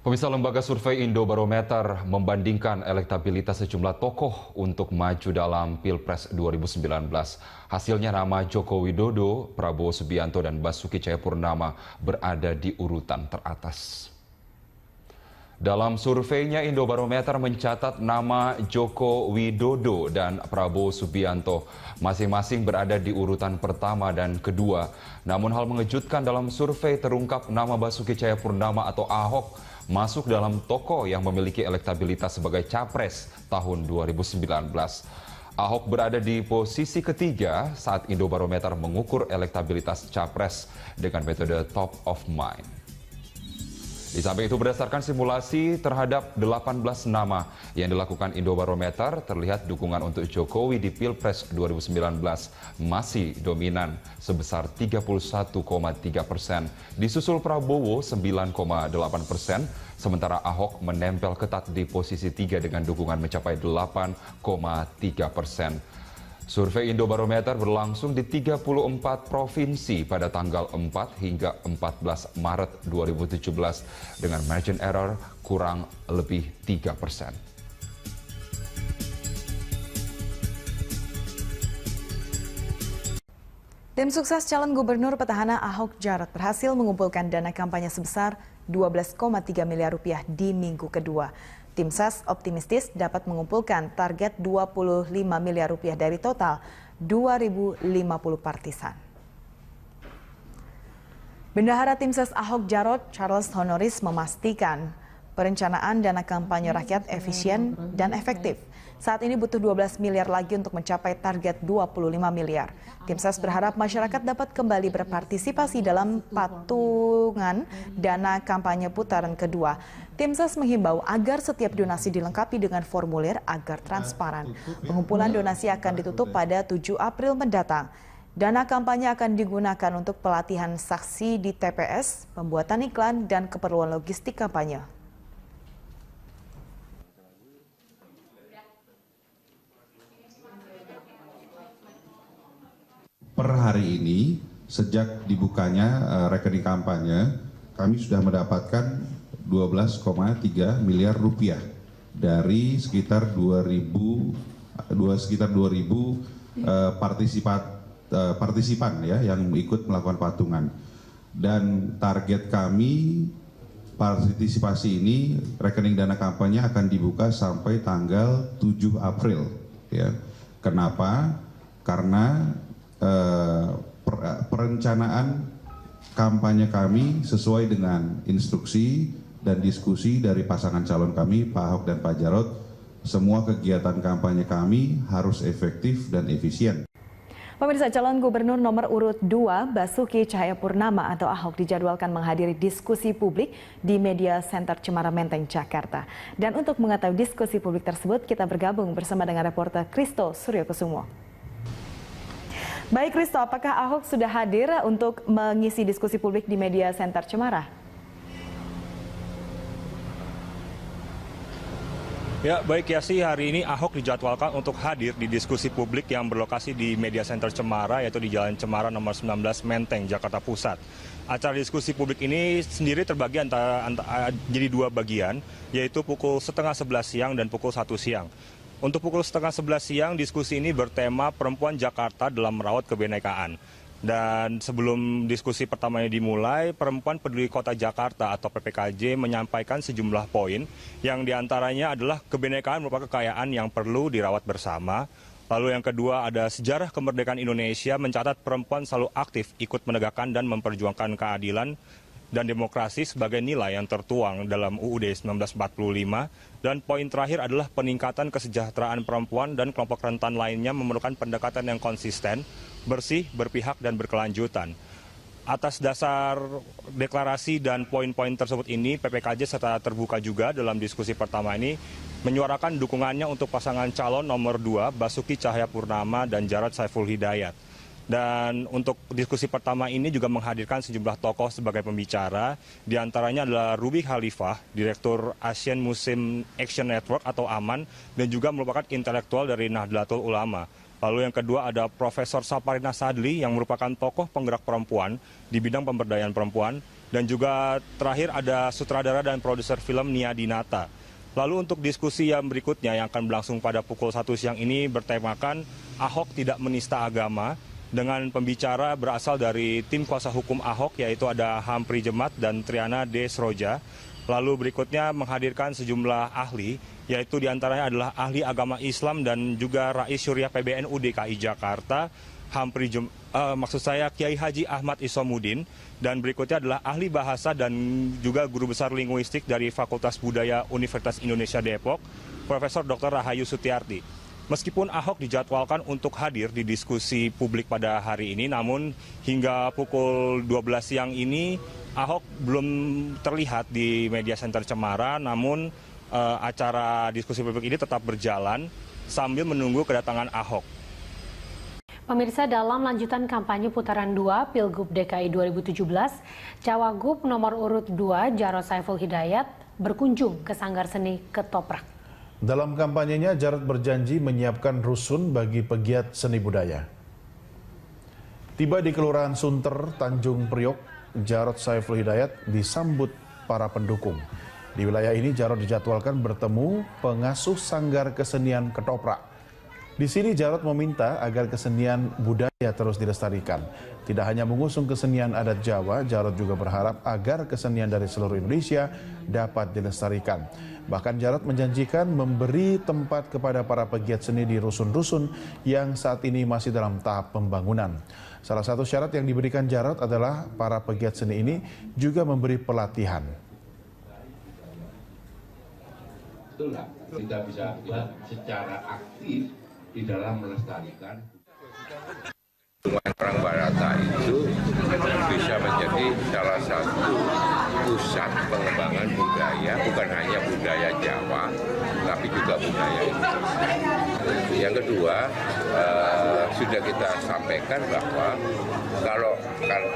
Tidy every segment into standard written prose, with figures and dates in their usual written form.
Pemirsa, lembaga survei Indobarometer membandingkan elektabilitas sejumlah tokoh untuk maju dalam Pilpres 2019. Hasilnya nama Joko Widodo, Prabowo Subianto, dan Basuki Cahayapurnama berada di urutan teratas. Dalam surveinya, Indobarometer mencatat nama Joko Widodo dan Prabowo Subianto masing-masing berada di urutan pertama dan kedua. Namun hal mengejutkan, dalam survei terungkap nama Basuki Cahayapurnama atau Ahok masuk dalam tokoh yang memiliki elektabilitas sebagai capres tahun 2019. Ahok berada di posisi ketiga saat Indobarometer mengukur elektabilitas capres dengan metode top of mind. Di samping itu, berdasarkan simulasi terhadap 18 nama yang dilakukan Indobarometer, terlihat dukungan untuk Jokowi di Pilpres 2019 masih dominan sebesar 31,3%. Disusul Prabowo 9,8%, sementara Ahok menempel ketat di posisi 3 dengan dukungan mencapai 8,3%. Survei Indobarometer berlangsung di 34 provinsi pada tanggal 4 hingga 14 Maret 2017 dengan margin error kurang lebih 3%. Tim sukses calon gubernur petahana Ahok Jarot berhasil mengumpulkan dana kampanye sebesar 12,3 miliar rupiah di minggu kedua. Tim ses optimistis dapat mengumpulkan target 25 miliar rupiah dari total 2.050 partisan. Bendahara tim ses Ahok Jarot, Charles Honoris, memastikan perencanaan dana kampanye rakyat efisien dan efektif. Saat ini butuh 12 miliar lagi untuk mencapai target 25 miliar. Tim ses berharap masyarakat dapat kembali berpartisipasi dalam patungan dana kampanye putaran kedua. Tim ses menghimbau agar setiap donasi dilengkapi dengan formulir agar transparan. Pengumpulan donasi akan ditutup pada 7 April mendatang. Dana kampanye akan digunakan untuk pelatihan saksi di TPS, pembuatan iklan, dan keperluan logistik kampanye. Per hari ini, sejak dibukanya rekening kampanye, kami sudah mendapatkan 12,3 miliar rupiah dari sekitar 2.000 partisipan ya yang ikut melakukan patungan. Dan target kami partisipasi ini, rekening dana kampanye akan dibuka sampai tanggal 7 April. Ya. Kenapa? Karena perencanaan kampanye kami sesuai dengan instruksi dan diskusi dari pasangan calon kami, Pak Ahok dan Pak Jarot. Semua kegiatan kampanye kami harus efektif dan efisien. Pemirsa, calon gubernur nomor urut 2 Basuki Cahayapurnama atau Ahok dijadwalkan menghadiri diskusi publik di Media Center Cemara Menteng, Jakarta. Dan untuk mengetahui diskusi publik tersebut, kita bergabung bersama dengan reporter Kristo Suryokusumo. Baik Kristo, apakah Ahok sudah hadir untuk mengisi diskusi publik di Media Center Cemara? Ya, baik Yasi, hari ini Ahok dijadwalkan untuk hadir di diskusi publik yang berlokasi di Media Center Cemara, yaitu di Jalan Cemara nomor 19 Menteng, Jakarta Pusat. Acara diskusi publik ini sendiri terbagi jadi 2 bagian, yaitu pukul 10:30 siang dan pukul 1 siang. Untuk pukul 10:30 siang, diskusi ini bertema Perempuan Jakarta dalam Merawat Kebinekaan. Dan sebelum diskusi pertamanya dimulai, Perempuan Peduli Kota Jakarta atau PPKJ menyampaikan sejumlah poin yang diantaranya adalah kebinekaan merupakan kekayaan yang perlu dirawat bersama. Lalu yang kedua ada sejarah kemerdekaan Indonesia mencatat perempuan selalu aktif ikut menegakkan dan memperjuangkan keadilan dan demokrasi sebagai nilai yang tertuang dalam UUD 1945. Dan poin terakhir adalah peningkatan kesejahteraan perempuan dan kelompok rentan lainnya memerlukan pendekatan yang konsisten, bersih, berpihak, dan berkelanjutan. Atas dasar deklarasi dan poin-poin tersebut ini, PPKJ serta terbuka juga dalam diskusi pertama ini menyuarakan dukungannya untuk pasangan calon nomor 2 Basuki Cahayapurnama dan Jarod Saiful Hidayat. Dan untuk diskusi pertama ini juga menghadirkan sejumlah tokoh sebagai pembicara. Di antaranya adalah Ruby Khalifah, Direktur Asian Muslim Action Network atau AMAN, dan juga merupakan intelektual dari Nahdlatul Ulama. Lalu yang kedua ada Profesor Saparina Sadli yang merupakan tokoh penggerak perempuan di bidang pemberdayaan perempuan. dan juga terakhir ada sutradara dan produser film Nia Dinata. Lalu untuk diskusi yang berikutnya yang akan berlangsung pada pukul 1 siang ini bertemakan Ahok tidak menista agama, dengan pembicara berasal dari tim kuasa hukum Ahok, yaitu ada Hampri Jemat dan Triana Desroja. Lalu berikutnya menghadirkan sejumlah ahli, yaitu diantaranya adalah ahli agama Islam dan juga Rais Syuriah PBNU DKI Jakarta, Kiai Haji Ahmad Isomuddin, dan berikutnya adalah ahli bahasa dan juga guru besar linguistik dari Fakultas Budaya Universitas Indonesia Depok, Profesor Dr. Rahayu Sutiarti. Meskipun Ahok dijadwalkan untuk hadir di diskusi publik pada hari ini, namun hingga pukul 12 siang ini Ahok belum terlihat di media center Cemara, namun acara diskusi publik ini tetap berjalan sambil menunggu kedatangan Ahok. Pemirsa, dalam lanjutan kampanye putaran 2 Pilgub DKI 2017, Cawagup nomor urut 2 Jarod Saiful Hidayat berkunjung ke Sanggar Seni Ketoprak. Dalam kampanyenya, Jarod berjanji menyiapkan rusun bagi pegiat seni budaya. Tiba di Kelurahan Sunter, Tanjung Priok, Jarod Saiful Hidayat disambut para pendukung. Di wilayah ini, Jarod dijadwalkan bertemu pengasuh Sanggar Kesenian Ketoprak. Di sini Jarod meminta agar kesenian budaya terus dilestarikan. Tidak hanya mengusung kesenian adat Jawa, Jarod juga berharap agar kesenian dari seluruh Indonesia dapat dilestarikan. Bahkan Jarod menjanjikan memberi tempat kepada para pegiat seni di rusun-rusun yang saat ini masih dalam tahap pembangunan. Salah satu syarat yang diberikan Jarod adalah para pegiat seni ini juga memberi pelatihan. Betul nggak? Kita bisa secara aktif di dalam melestarikan. Orang Barata itu bisa menjadi salah satu pusat pengembangan budaya, bukan hanya budaya Jawa, tapi juga budaya Indonesia. Yang kedua, sudah kita sampaikan bahwa kalau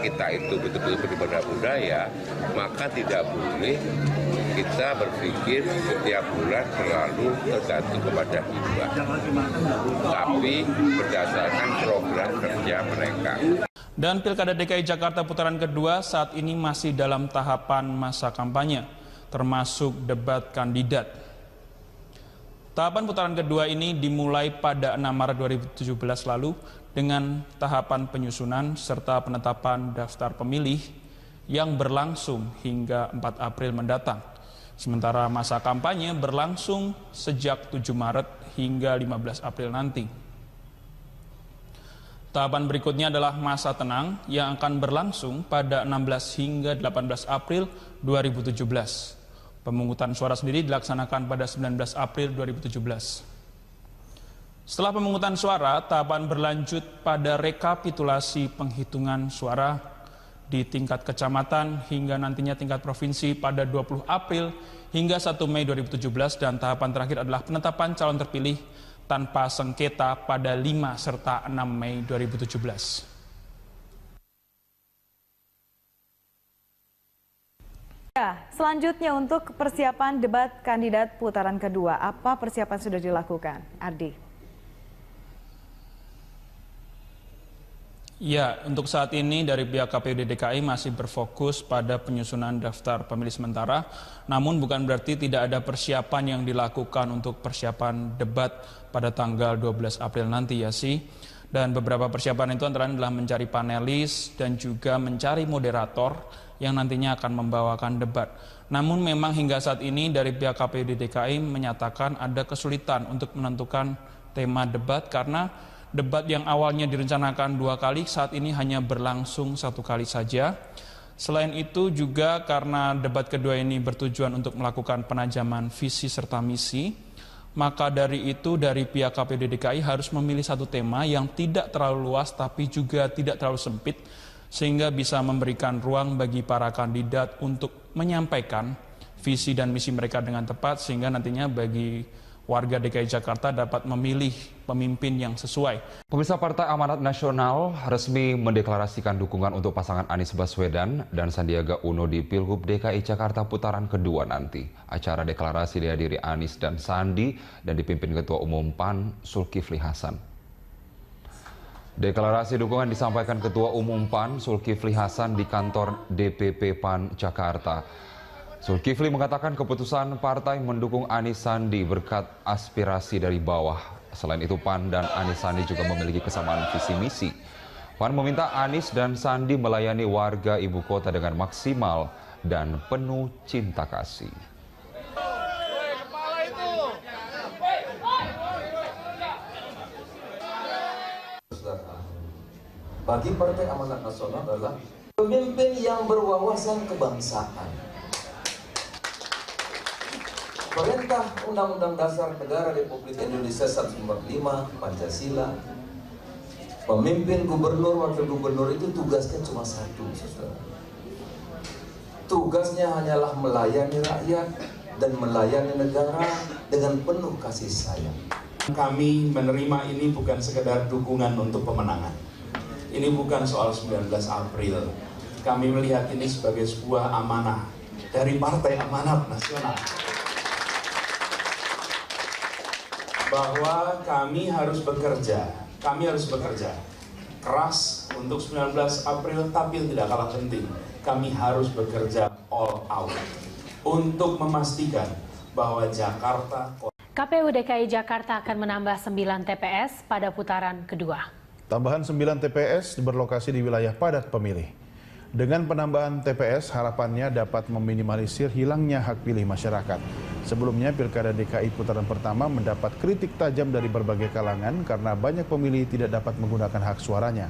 kita itu betul-betul berbudaya budaya, maka tidak boleh kita berpikir setiap bulan selalu tergantung kepada hibah, tapi berdasarkan program kerja mereka. Dan Pilkada DKI Jakarta putaran kedua saat ini masih dalam tahapan masa kampanye, termasuk debat kandidat. Tahapan putaran kedua ini dimulai pada 6 Maret 2017 lalu dengan tahapan penyusunan serta penetapan daftar pemilih yang berlangsung hingga 4 April mendatang. Sementara masa kampanye berlangsung sejak 7 Maret hingga 15 April nanti. Tahapan berikutnya adalah masa tenang yang akan berlangsung pada 16 hingga 18 April 2017. Pemungutan suara sendiri dilaksanakan pada 19 April 2017. Setelah pemungutan suara, tahapan berlanjut pada rekapitulasi penghitungan suara di tingkat kecamatan hingga nantinya tingkat provinsi pada 20 April hingga 1 Mei 2017, dan tahapan terakhir adalah penetapan calon terpilih tanpa sengketa pada 5 serta 6 Mei 2017. Ya, selanjutnya untuk persiapan debat kandidat putaran kedua, apa persiapan sudah dilakukan, Ardi? Ya, untuk saat ini dari pihak KPUD DKI masih berfokus pada penyusunan daftar pemilih sementara, namun bukan berarti tidak ada persiapan yang dilakukan untuk persiapan debat pada tanggal 12 April nanti ya sih. Dan beberapa persiapan itu antara lain adalah mencari panelis dan juga mencari moderator yang nantinya akan membawakan debat. Namun memang hingga saat ini dari pihak KPUD DKI menyatakan ada kesulitan untuk menentukan tema debat karena debat yang awalnya direncanakan 2 kali saat ini hanya berlangsung 1 kali saja. Selain itu juga karena debat kedua ini bertujuan untuk melakukan penajaman visi serta misi, maka dari itu dari pihak KPUD DKI harus memilih satu tema yang tidak terlalu luas tapi juga tidak terlalu sempit, sehingga bisa memberikan ruang bagi para kandidat untuk menyampaikan visi dan misi mereka dengan tepat, sehingga nantinya bagi warga DKI Jakarta dapat memilih pemimpin yang sesuai. Pemirsa, Partai Amanat Nasional resmi mendeklarasikan dukungan untuk pasangan Anies Baswedan dan Sandiaga Uno di Pilgub DKI Jakarta putaran kedua nanti. Acara deklarasi dihadiri Anies dan Sandi dan dipimpin Ketua Umum PAN Zulkifli Hasan. Deklarasi dukungan disampaikan Ketua Umum PAN Zulkifli Hasan di kantor DPP PAN Jakarta. Zulkifli mengatakan keputusan partai mendukung Anies Sandi berkat aspirasi dari bawah. Selain itu PAN dan Anies Sandi juga memiliki kesamaan visi misi. PAN meminta Anies dan Sandi melayani warga ibu kota dengan maksimal dan penuh cinta kasih. Bagi Partai Amanat Nasional adalah pemimpin yang berwawasan kebangsaan. Perintah Undang-Undang Dasar Negara Republik Indonesia 145 Pancasila. Pemimpin gubernur, wakil gubernur itu tugasnya cuma satu, saudara. Tugasnya hanyalah melayani rakyat dan melayani negara dengan penuh kasih sayang. Kami menerima ini bukan sekedar dukungan untuk pemenangan. Ini bukan soal 19 April. Kami melihat ini sebagai sebuah amanah dari Partai Amanat Nasional. Bahwa kami harus bekerja keras untuk 19 April, tapi tidak kalah penting. Kami harus bekerja all out untuk memastikan bahwa Jakarta... KPU DKI Jakarta akan menambah 9 TPS pada putaran kedua. Tambahan 9 TPS berlokasi di wilayah padat pemilih. Dengan penambahan TPS, harapannya dapat meminimalisir hilangnya hak pilih masyarakat. Sebelumnya, Pilkada DKI putaran pertama mendapat kritik tajam dari berbagai kalangan karena banyak pemilih tidak dapat menggunakan hak suaranya.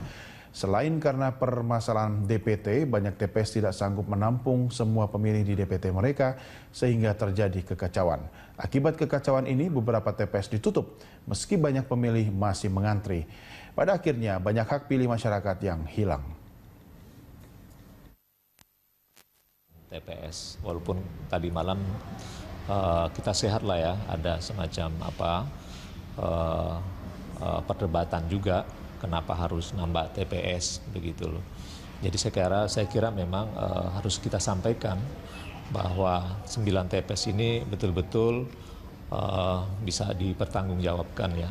Selain karena permasalahan DPT, banyak TPS tidak sanggup menampung semua pemilih di DPT mereka sehingga terjadi kekacauan. Akibat kekacauan ini, beberapa TPS ditutup meski banyak pemilih masih mengantri. Pada akhirnya, banyak hak pilih masyarakat yang hilang. TPS, walaupun tadi malam kita sehat lah ya, ada semacam perdebatan juga kenapa harus nambah TPS begitu loh. Jadi saya kira memang harus kita sampaikan bahwa 9 TPS ini betul-betul bisa dipertanggungjawabkan ya.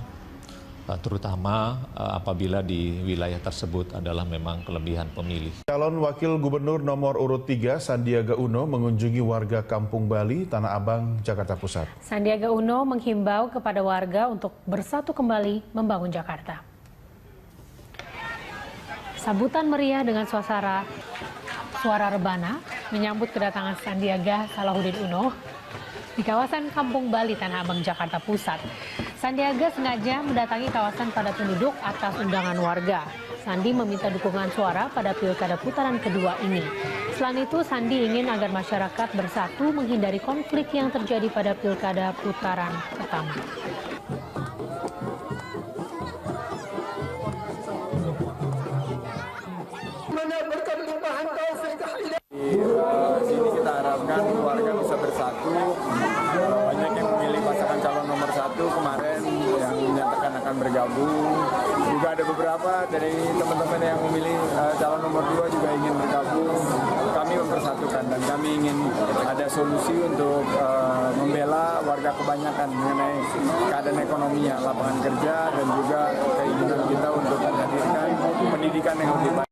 Terutama apabila di wilayah tersebut adalah memang kelebihan pemilih. Calon Wakil Gubernur nomor urut 3 Sandiaga Uno mengunjungi warga Kampung Bali, Tanah Abang, Jakarta Pusat. Sandiaga Uno menghimbau kepada warga untuk bersatu kembali membangun Jakarta. Sambutan meriah dengan suara rebana menyambut kedatangan Sandiaga Salahuddin Uno di kawasan Kampung Bali, Tanah Abang, Jakarta Pusat. Sandiaga sengaja mendatangi kawasan padat penduduk atas undangan warga. Sandi meminta dukungan suara pada pilkada putaran kedua ini. Selain itu, Sandi ingin agar masyarakat bersatu menghindari konflik yang terjadi pada pilkada putaran pertama. Di sini kita harapkan warga bisa bersatu. Banyak yang memilih pasangan calon nomor 1 kemarin yang menyatakan akan bergabung. Juga ada beberapa dari teman-teman yang memilih calon nomor 2 juga ingin bergabung. Kami mempersatukan dan kami ingin ada solusi untuk membela warga kebanyakan mengenai keadaan ekonominya, lapangan kerja dan juga keinginan kita untuk menghadirkan pendidikan yang lebih baik.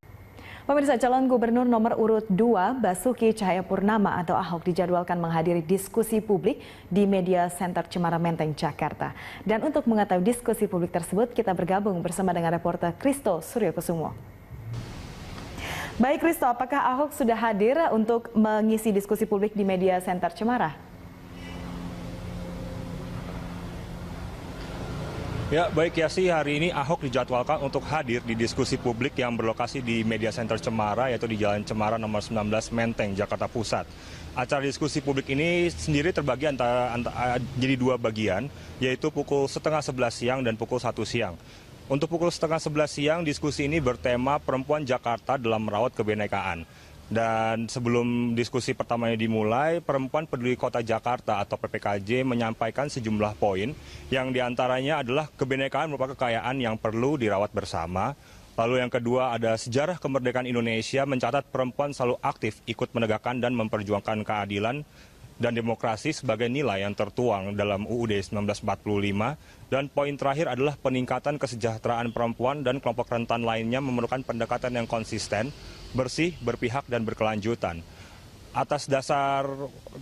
Pemirsa, calon gubernur nomor urut 2 Basuki Cahayapurnama atau Ahok dijadwalkan menghadiri diskusi publik di Media Center Cemara Menteng, Jakarta. Dan untuk mengetahui diskusi publik tersebut, kita bergabung bersama dengan reporter Kristo Suryokusumo. Baik Kristo, apakah Ahok sudah hadir untuk mengisi diskusi publik di Media Center Cemara? Ya, baik Yasi, hari ini Ahok dijadwalkan untuk hadir di diskusi publik yang berlokasi di Media Center Cemara, yaitu di Jalan Cemara nomor 19 Menteng, Jakarta Pusat. Acara diskusi publik ini sendiri terbagi jadi 2 bagian, yaitu pukul 10:30 siang dan pukul 1 siang. Untuk pukul 10:30 siang, diskusi ini bertema Perempuan Jakarta dalam Merawat Kebinekaan. Dan sebelum diskusi pertamanya dimulai, Perempuan Peduli Kota Jakarta atau PPKJ menyampaikan sejumlah poin yang diantaranya adalah kebinekaan merupakan kekayaan yang perlu dirawat bersama. Lalu yang kedua ada sejarah kemerdekaan Indonesia mencatat perempuan selalu aktif ikut menegakkan dan memperjuangkan keadilan. dan demokrasi sebagai nilai yang tertuang dalam UUD 1945. Dan poin terakhir adalah peningkatan kesejahteraan perempuan dan kelompok rentan lainnya memerlukan pendekatan yang konsisten, bersih, berpihak, dan berkelanjutan. Atas dasar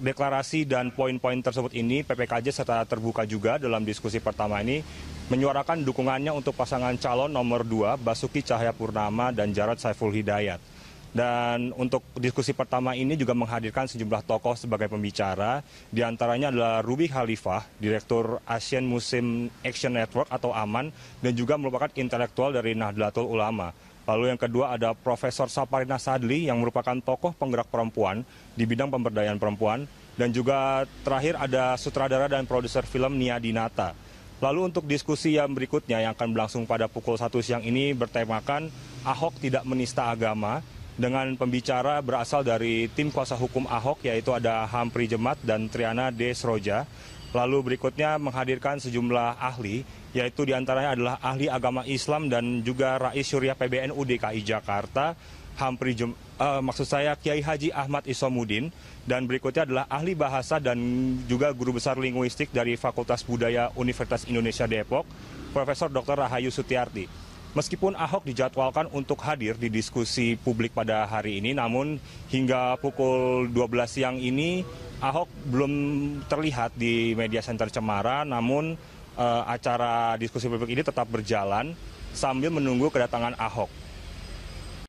deklarasi dan poin-poin tersebut ini, PPKJ serta terbuka juga dalam diskusi pertama ini menyuarakan dukungannya untuk pasangan calon nomor 2 Basuki Cahayapurnama dan Jarod Saiful Hidayat. Dan untuk diskusi pertama ini juga menghadirkan sejumlah tokoh sebagai pembicara, diantaranya adalah Ruby Khalifah, Direktur Asian Muslim Action Network atau AMAN, dan juga merupakan intelektual dari Nahdlatul Ulama. Lalu yang kedua ada Profesor Saparina Sadli yang merupakan tokoh penggerak perempuan di bidang pemberdayaan perempuan, dan juga terakhir ada sutradara dan produser film Nia Dinata. Lalu untuk diskusi yang berikutnya yang akan berlangsung pada pukul 1 siang ini bertemakan Ahok tidak menista agama, dengan pembicara berasal dari tim kuasa hukum Ahok, yaitu ada Hampri Jemat dan Triana Desroja. Lalu berikutnya menghadirkan sejumlah ahli, yaitu diantaranya adalah ahli agama Islam dan juga Rais Syuriah PBNU DKI Jakarta, Kiai Haji Ahmad Isomuddin, dan berikutnya adalah ahli bahasa dan juga guru besar linguistik dari Fakultas Budaya Universitas Indonesia Depok, Profesor Dr. Rahayu Sutiarti. Meskipun Ahok dijadwalkan untuk hadir di diskusi publik pada hari ini, namun hingga pukul 12 siang ini Ahok belum terlihat di Media Center Cemara, namun acara diskusi publik ini tetap berjalan sambil menunggu kedatangan Ahok.